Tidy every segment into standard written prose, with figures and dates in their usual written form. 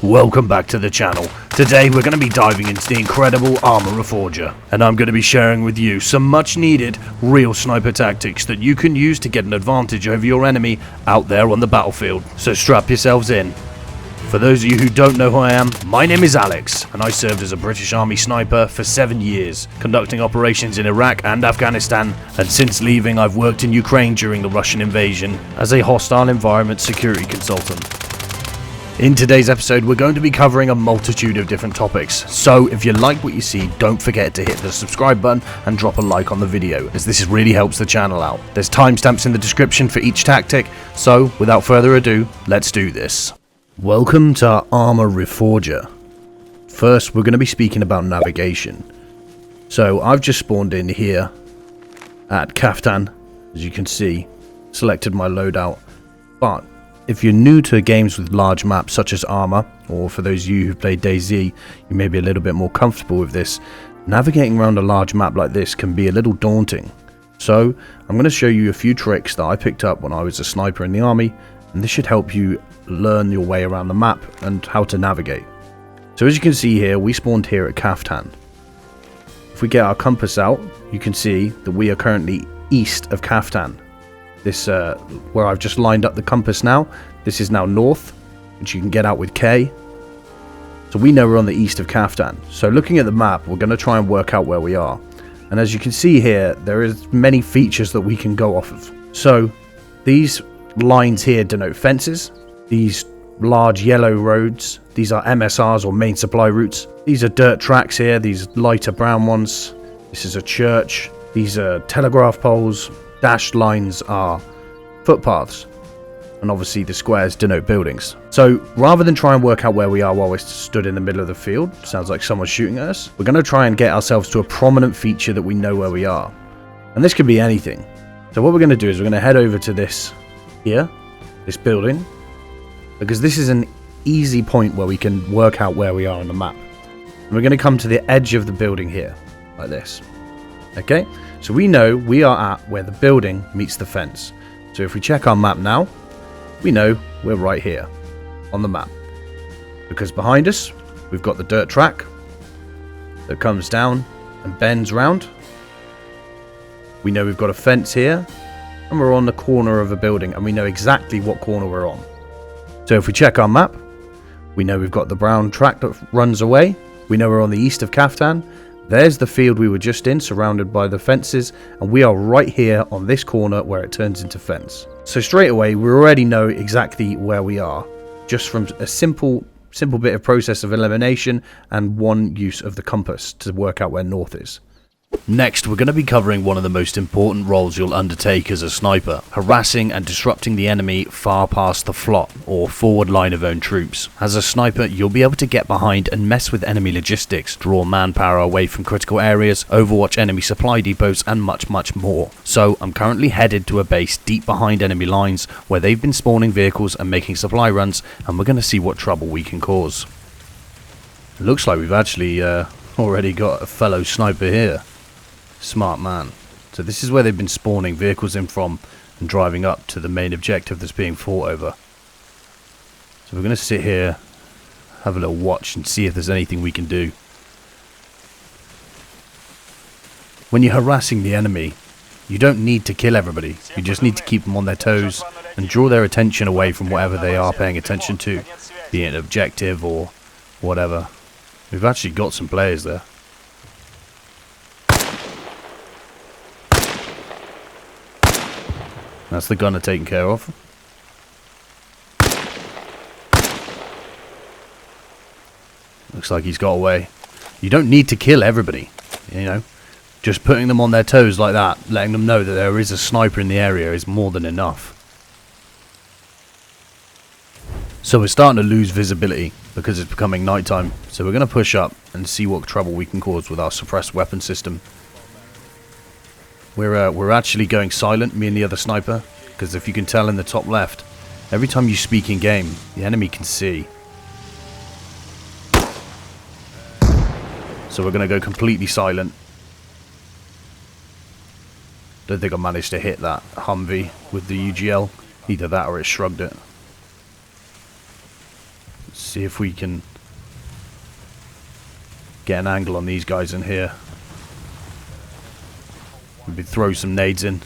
Welcome back to the channel. Today we're going to be diving into the incredible ArmA Reforger, and I'm going to be sharing with you some much needed real sniper tactics that you can use to get an advantage over your enemy out there on the battlefield. So strap yourselves in. For those of you who don't know who I am, my name is Alex, and I served as a British Army sniper for 7 years, conducting operations in Iraq and Afghanistan, and since leaving I've worked in Ukraine during the Russian invasion as a hostile environment security consultant. In today's episode, we're going to be covering a multitude of different topics, so if you like what you see, don't forget to hit the subscribe button and drop a like on the video, as this really helps the channel out. There's timestamps in the description for each tactic, so without further ado, let's do this. Welcome to ArmA Reforger. First, we're going to be speaking about navigation. So I've just spawned in here at Kaftan, as you can see, selected my loadout, but if you're new to games with large maps such as ArmA, or for those of you who play DayZ, you may be a little bit more comfortable with this. Navigating around a large map like this can be a little daunting. So I'm going to show you a few tricks that I picked up when I was a sniper in the army, and this should help you learn your way around the map and how to navigate. So as you can see here, we spawned here at Kaftan. If we get our compass out, you can see that we are currently east of Kaftan. This, where I've just lined up the compass now, this is now north, which you can get out with K. So we know we're on the east of Kaftan. So looking at the map, we're going to try and work out where we are. And as you can see here, there is many features that we can go off of. So these lines here denote fences. These large yellow roads, these are MSRs or main supply routes. These are dirt tracks here, these lighter brown ones. This is a church. These are telegraph poles. Dashed lines are footpaths, and obviously the squares denote buildings. So rather than try and work out where we are while we're stood in the middle of the field, sounds like someone's shooting at us, we're going to try and get ourselves to a prominent feature that we know where we are. And this could be anything. So what we're going to do is we're going to head over to this here, this building, because this is an easy point where we can work out where we are on the map. And we're going to come to the edge of the building here, like this. Okay, so we know we are at where the building meets the fence. So if we check our map now, we know we're right here on the map. Because behind us, we've got the dirt track that comes down and bends round. We know we've got a fence here, and we're on the corner of a building, and we know exactly what corner we're on. So if we check our map, we know we've got the brown track that runs away. We know we're on the east of Kaftan. There's the field we were just in, surrounded by the fences, and we are right here on this corner where it turns into fence. So straight away, we already know exactly where we are, just from a simple bit of process of elimination and one use of the compass to work out where north is. Next, we're going to be covering one of the most important roles you'll undertake as a sniper, harassing and disrupting the enemy far past the FLOT, or forward line of own troops. As a sniper, you'll be able to get behind and mess with enemy logistics, draw manpower away from critical areas, overwatch enemy supply depots, and much more. So, I'm currently headed to a base deep behind enemy lines, where they've been spawning vehicles and making supply runs, and we're going to see what trouble we can cause. It looks like we've actually already got a fellow sniper here. Smart man. So this is where they've been spawning vehicles in from and driving up to the main objective that's being fought over. So we're going to sit here, have a little watch and see if there's anything we can do. When you're harassing the enemy, you don't need to kill everybody. You just need to keep them on their toes and draw their attention away from whatever they are paying attention to, be it an objective or whatever. We've actually got some players there. That's the gunner taken care of. Looks like he's got away. You don't need to kill everybody, you know. Just putting them on their toes like that, letting them know that there is a sniper in the area is more than enough. So we're starting to lose visibility because it's becoming nighttime. So we're going to push up and see what trouble we can cause with our suppressed weapon system. We're actually going silent, me and the other sniper, because if you can tell in the top left, every time you speak in game, the enemy can see. So we're going to go completely silent. Don't think I managed to hit that Humvee with the UGL. Either that or it shrugged it. see if we can get an angle on these guys in here. Maybe throw some nades in.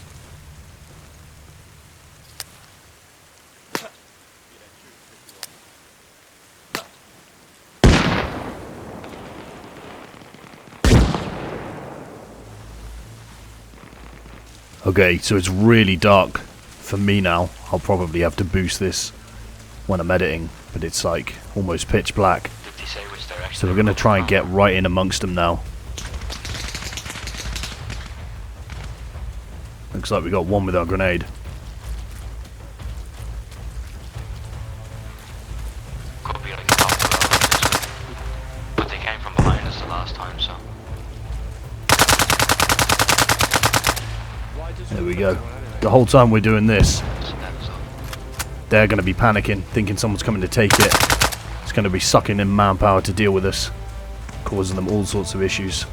Okay, so it's really dark for me now. I'll probably have to boost this when I'm editing, but it's like almost pitch black. So we're going to try and get right in amongst them now. Looks like we got one with our grenade. Could be like a couple, but they came from behind us the last time, so. There we go. The whole time we're doing this, they're going to be panicking, thinking someone's coming to take it. It's going to be sucking in manpower to deal with us, causing them all sorts of issues.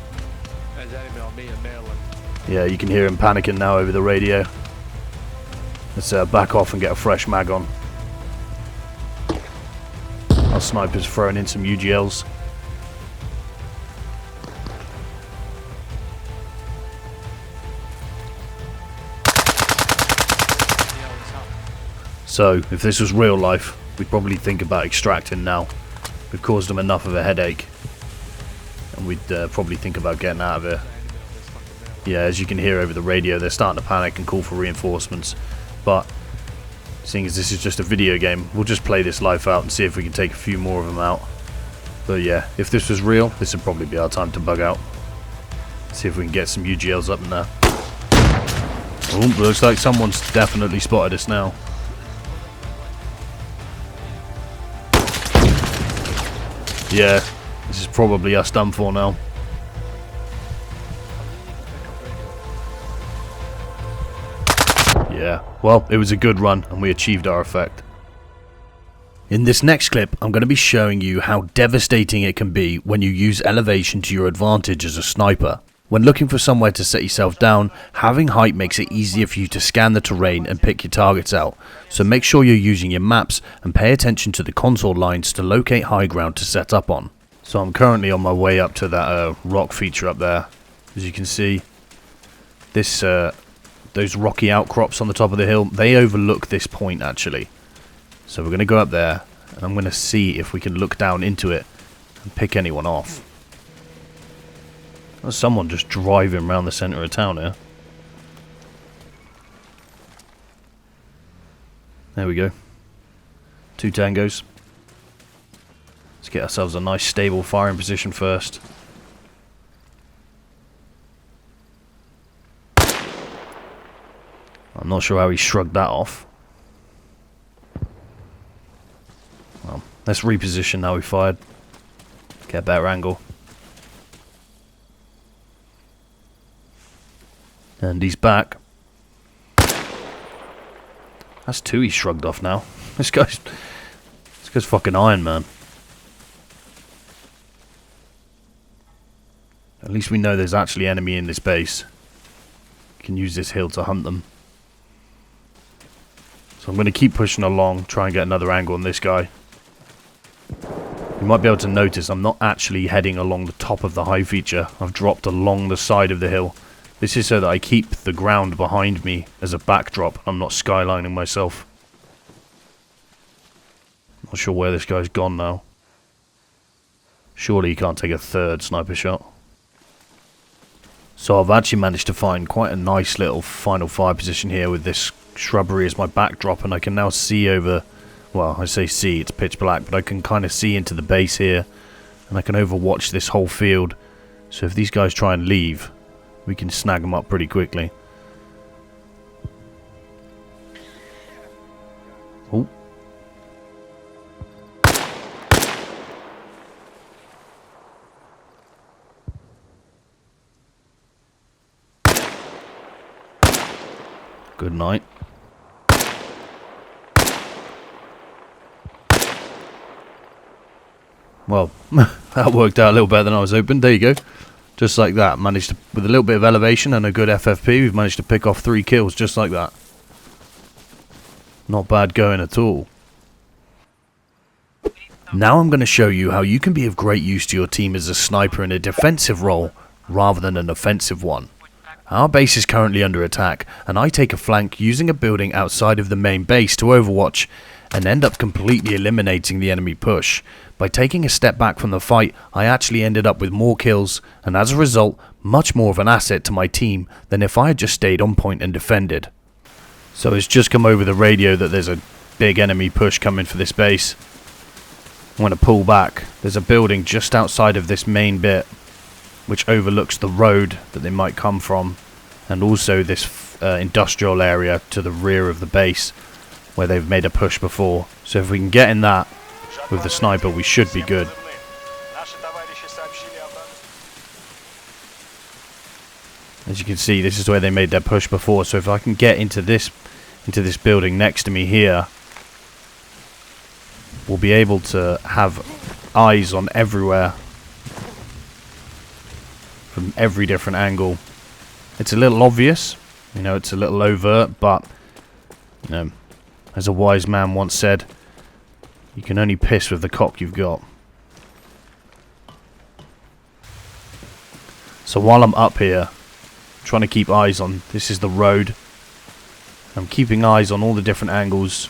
Yeah, you can hear him panicking now over the radio. Let's back off and get a fresh mag on. Our sniper's throwing in some UGLs. So, if this was real life, we'd probably think about extracting now. We've caused them enough of a headache. And we'd probably think about getting out of here. Yeah, as you can hear over the radio, they're starting to panic and call for reinforcements. But, seeing as this is just a video game, we'll just play this life out and see if we can take a few more of them out. But yeah, if this was real, this would probably be our time to bug out. See if we can get some UGLs up in there. Oh, looks like someone's definitely spotted us now. Yeah, this is probably us done for now. Yeah, well, it was a good run and we achieved our effect. In this next clip, I'm going to be showing you how devastating it can be when you use elevation to your advantage as a sniper. When looking for somewhere to set yourself down, having height makes it easier for you to scan the terrain and pick your targets out. So make sure you're using your maps and pay attention to the contour lines to locate high ground to set up on. So I'm currently on my way up to that rock feature up there. As you can see, this those rocky outcrops on the top of the hill, they overlook this point actually. So we're going to go up there and I'm going to see if we can look down into it and pick anyone off. There's someone just driving around the centre of town here. There we go. 2 tangos. Let's get ourselves a nice stable firing position first. I'm not sure how he shrugged that off. Well, let's reposition now we fired. Get a better angle. And he's back. That's 2 he shrugged off now. This guy's fucking Iron Man. At least we know there's actually enemy in this base. We can use this hill to hunt them. So I'm going to keep pushing along, try and get another angle on this guy. You might be able to notice I'm not actually heading along the top of the high feature. I've dropped along the side of the hill. This is so that I keep the ground behind me as a backdrop. I'm not skylining myself. Not sure where this guy's gone now. Surely he can't take a 3rd sniper shot. So I've actually managed to find quite a nice little final fire position here with this shrubbery as my backdrop, and I can now see over, well, I say see, it's pitch black, but I can kind of see into the base here, and I can overwatch this whole field. So if these guys try and leave, we can snag them up pretty quickly. Oh. Good night. Well, that worked out a little better than I was hoping. There you go. Just like that. Managed to, with a little bit of elevation and a good FFP, we've managed to pick off 3 kills just like that. Not bad going at all. Now I'm going to show you how you can be of great use to your team as a sniper in a defensive role rather than an offensive one. Our base is currently under attack, and I take a flank using a building outside of the main base to overwatch and end up completely eliminating the enemy push. By taking a step back from the fight, I actually ended up with more kills and as a result much more of an asset to my team than if I had just stayed on point and defended. So it's just come over the radio that there's a big enemy push coming for this base. I'm going to pull back. There's a building just outside of this main bit which overlooks the road that they might come from, and also this industrial area to the rear of the base where they've made a push before. So if we can get in that with the sniper, we should be good. As you can see, this is where they made their push before, so if I can get into this building next to me here, we'll be able to have eyes on everywhere from every different angle. It's a little obvious, you know, it's a little overt, but you know, as a wise man once said, you can only piss with the cock you've got. So while I'm up here trying to keep eyes on, this is the road, I'm keeping eyes on all the different angles,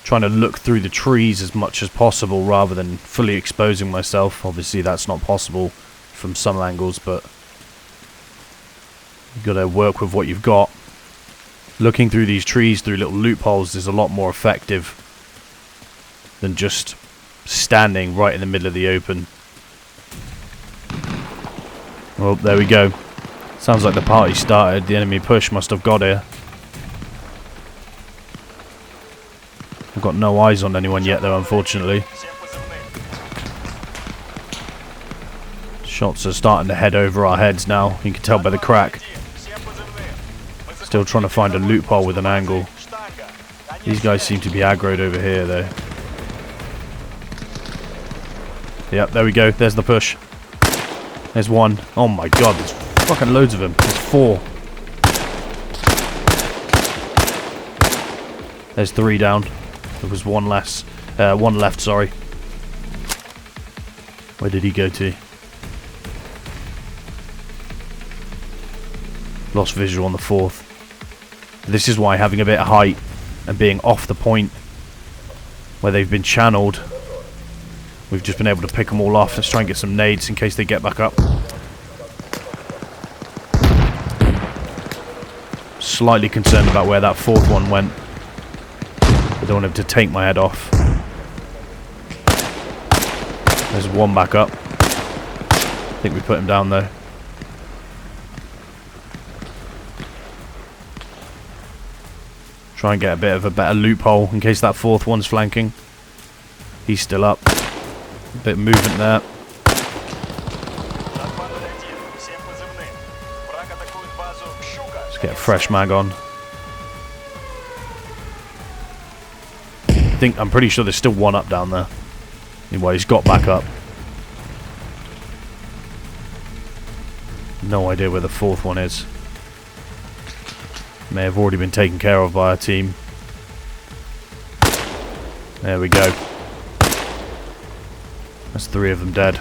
trying to look through the trees as much as possible rather than fully exposing myself. Obviously that's not possible from some angles, but you've got to work with what you've got. Looking through these trees through little loopholes is a lot more effective than just standing right in the middle of the open. Well, there we go. Sounds like the party started. The enemy push must have got here. I've got no eyes on anyone yet though, unfortunately. Shots are starting to head over our heads now. You can tell by the crack. Still trying to find a loophole with an angle. These guys seem to be aggroed over here though. Yep, there we go. There's the push. There's one. Oh my god, there's fucking loads of them. There's four. There's three down. There was one less. One left, sorry. Where did he go to? Lost visual on the fourth. This is why having a bit of height and being off the point where they've been channeled, we've just been able to pick them all off. Let's try and get some nades in case they get back up. Slightly concerned about where that fourth one went. I don't want him to take my head off. There's one back up. I think we put him down though. Try and get a bit of a better loophole in case that fourth one's flanking. He's still up. A bit of movement there. Let's get a fresh mag on. I'm pretty sure there's still one up down there. Anyway, he's got back up. No idea where the fourth one is. May have already been taken care of by our team. There we go. That's three of them dead.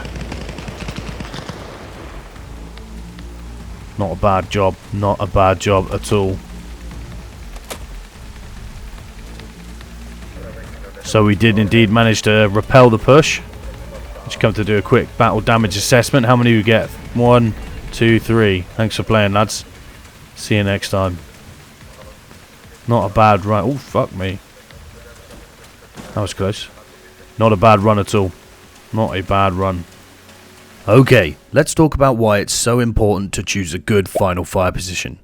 Not a bad job. Not a bad job at all. So we did indeed manage to repel the push. Just come to do a quick battle damage assessment. How many do we get? 1, 2, 3. Thanks for playing, lads. See you next time. Not a bad run. Oh, fuck me. That was close. Not a bad run at all. Not a bad run. Okay, let's talk about why it's so important to choose a good final fire position.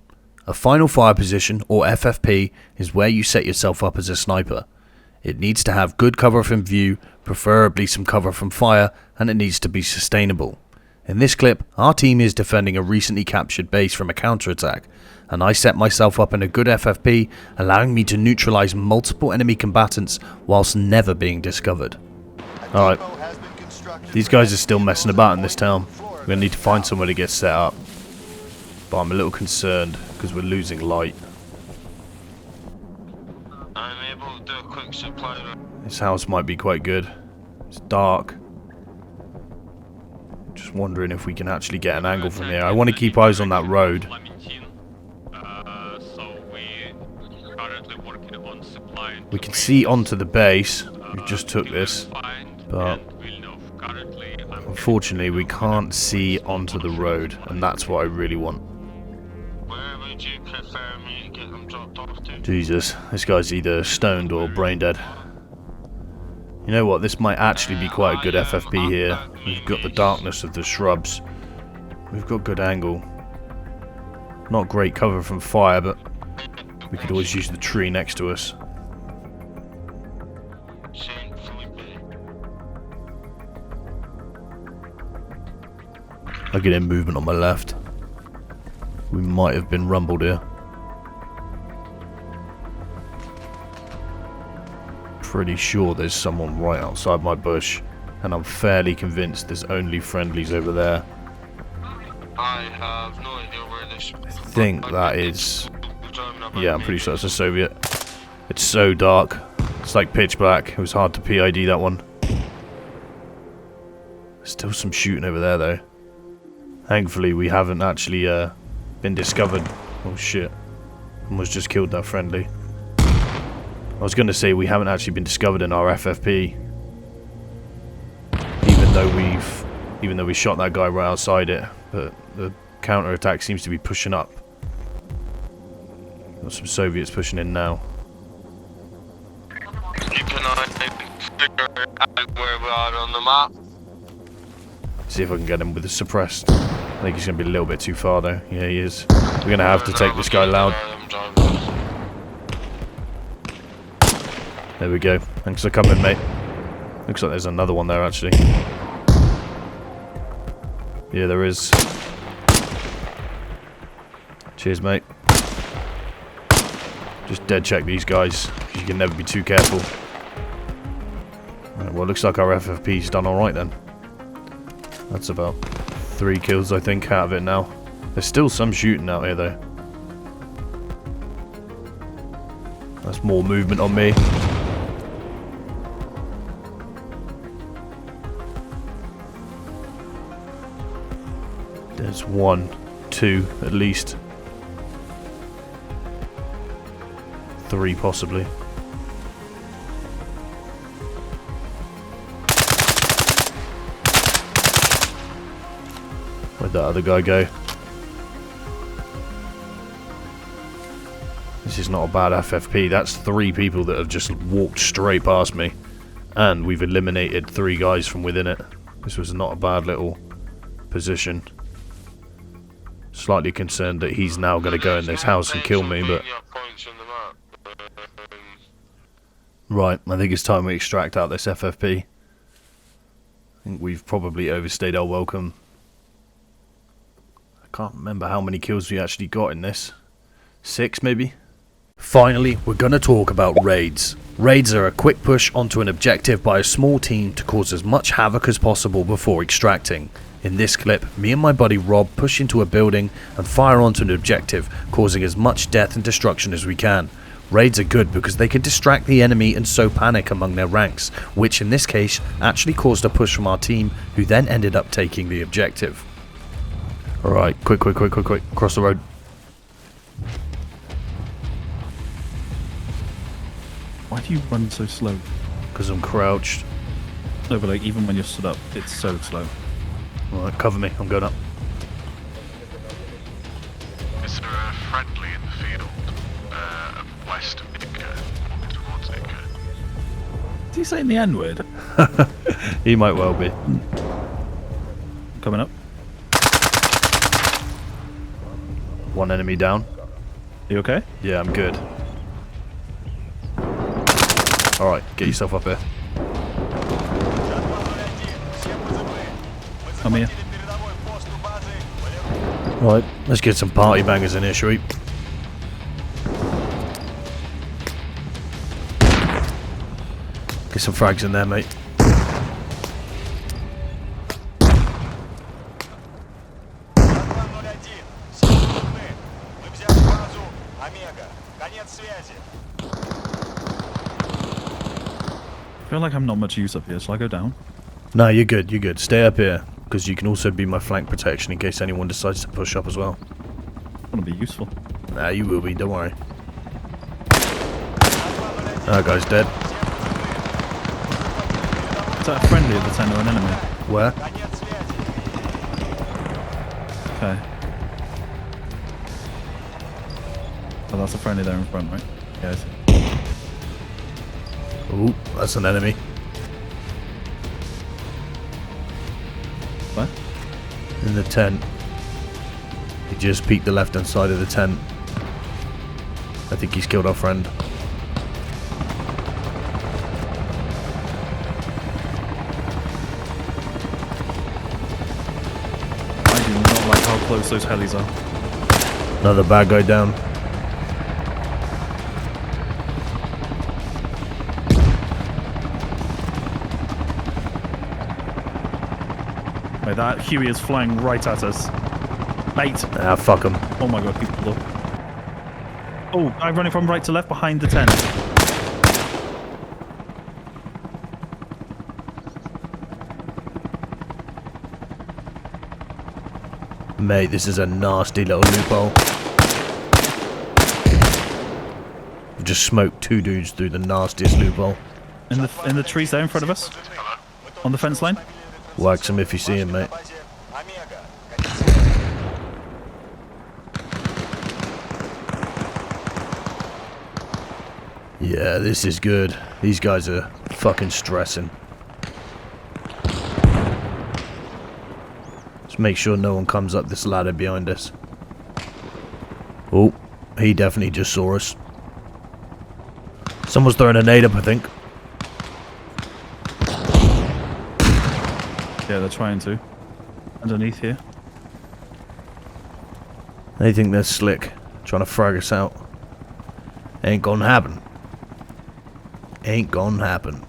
A final fire position, or FFP, is where you set yourself up as a sniper. It needs to have good cover from view, preferably some cover from fire, and it needs to be sustainable. In this clip, our team is defending a recently captured base from a counterattack, and I set myself up in a good FFP, allowing me to neutralize multiple enemy combatants whilst never being discovered. Alright, these guys are still messing about in this town. We're going to need to find somewhere to get set up. But I'm a little concerned because we're losing light. I'm able to quick supply. This house might be quite good. It's dark. Just wondering if we can actually get an angle from here. I want to keep eyes on that road. We can see onto the base. We just took this, but unfortunately we can't see onto the road, and that's what I really want. Where would you prefer me to get them dropped off to? Jesus, this guy's either stoned or brain dead. You know what, this might actually be quite a good FFP here. We've got the darkness of the shrubs. We've got good angle. Not great cover from fire, but we could always use the tree next to us. I get in movement on my left. We might have been rumbled here. Pretty sure there's someone right outside my bush, and I'm fairly convinced there's only friendlies over there. I have no idea where this. I think that is. Yeah, I'm pretty sure it's a Soviet. It's so dark. It's like pitch black. It was hard to PID that one. Still some shooting over there though. Thankfully we haven't actually been discovered. Oh shit. Almost just killed that friendly. I was going to say we haven't actually been discovered in our FFP. Even though we shot that guy right outside it. But the counter-attack seems to be pushing up. Got some Soviets pushing in now. Keep an eye, figure out where we are on the map. See if I can get him with the suppressed. I think he's going to be a little bit too far though. Yeah, he is. We're going to have to take this guy loud. There we go. Thanks for coming, mate. Looks like there's another one there actually. Yeah, there is. Cheers, mate. Just dead check these guys. You can never be too careful. Right, well, it looks like our FFP's done alright then. That's about 3 kills, I think, out of it now. There's still some shooting out here, though. That's more movement on me. There's 1, 2, at least. 3, possibly. Where'd that other guy go? This is not a bad FFP. That's 3 people that have just walked straight past me. And we've eliminated 3 guys from within it. This was not a bad little position. Slightly concerned that he's now going to go in this house and kill me, but... Right, I think it's time we extract out this FFP. I think we've probably overstayed our welcome. I can't remember how many kills we actually got in this. 6 maybe? Finally, we're going to talk about raids. Raids are a quick push onto an objective by a small team to cause as much havoc as possible before extracting. In this clip, me and my buddy Rob push into a building and fire onto an objective, causing as much death and destruction as we can. Raids are good because they can distract the enemy and sow panic among their ranks, which in this case actually caused a push from our team, who then ended up taking the objective. Alright, quick, cross the road. Why do you run so slow? Because I'm crouched. No, but like even when you're stood up, it's so slow. Alright, cover me, I'm going up. Is there a friendly in the field west of Inca, towards Inca? Did he say in the N-word? He might well be. Coming up. 1 enemy down. You okay? Yeah, I'm good. Alright, get yourself up here. I'm here. Right, let's get some party bangers in here, shall we? Get some frags in there, mate. feel like I'm not much use up here. Shall I go down? No, you're good, you're good. Stay up here, because you can also be my flank protection in case anyone decides to push up as well. I want to be useful. Nah, you will be, don't worry. That guy's dead. Is that a friendly at the tent or an enemy? Where? Okay. Oh, that's a friendly there in front, right? Yeah, I see. Ooh, that's an enemy. What? In the tent. He just peeked the left-hand side of the tent. I think he's killed our friend. I do not like how close those helis are. Another bad guy down. Wait, that Huey is flying right at us. Mate! Ah, fuck him. Oh my god, people look. Oh, I'm running from right to left behind the tent. Mate, this is a nasty little loophole. We've just smoked two dudes through the nastiest loophole. In the trees there in front of us? On the fence line? Wax him if you see him, mate. Yeah, this is good. These guys are fucking stressing. Just make sure no one comes up this ladder behind us. Oh, he definitely just saw us. Someone's throwing a nade up, I think. Yeah, they're trying to. Underneath here. They think they're slick, trying to frag us out. Ain't gonna happen. Ain't gonna happen.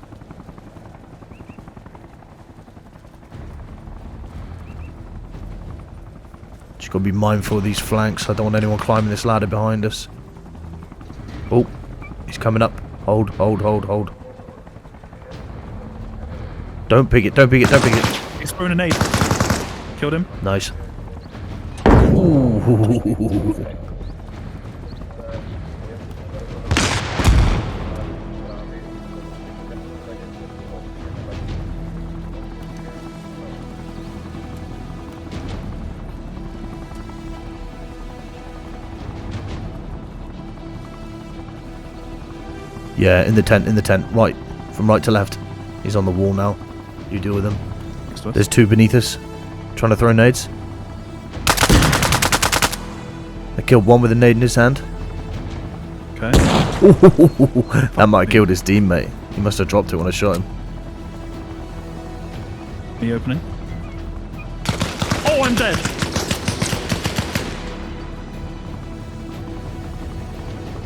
Just gotta be mindful of these flanks. I don't want anyone climbing this ladder behind us. Oh, he's coming up. Hold, hold, hold, hold. Don't pick it, don't pick it, don't pick it. He's throwing a nade. Killed him. Nice. Ooh. Yeah, in the tent, right. From right to left. He's on the wall now. You deal with him. There's two beneath us. Trying to throw nades. I killed one with a nade in his hand. Okay. That might have killed his teammate. He must have dropped it when I shot him. Are you opening? Oh, I'm dead!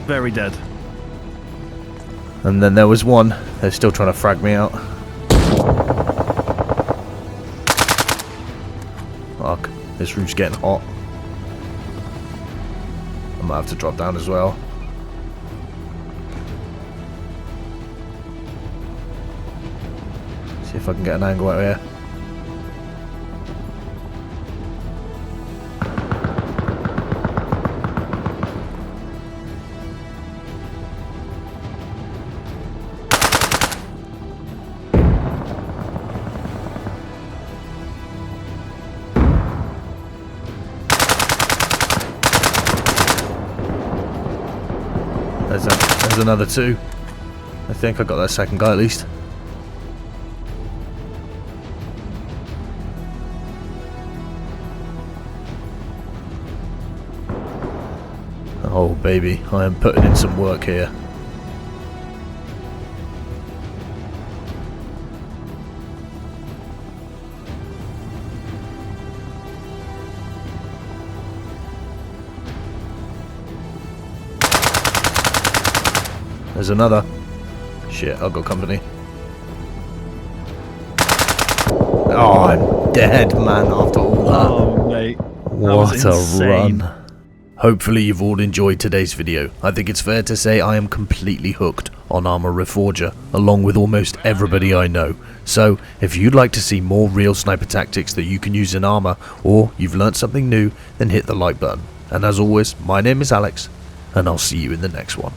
Very dead. And then there was one. They're still trying to frag me out. Fuck. This room's getting hot. I might have to drop down as well. See if I can get an angle out here. There's another two. I think I got that second guy at least. Oh baby, I am putting in some work here. There's another. Shit, I've got company. Oh, I'm dead, man, after all that. Oh, mate. What a run. Hopefully you've all enjoyed today's video. I think it's fair to say I am completely hooked on ArmA Reforger, along with almost everybody I know. So, if you'd like to see more real sniper tactics that you can use in ArmA, or you've learnt something new, then hit the like button. And as always, my name is Alex, and I'll see you in the next one.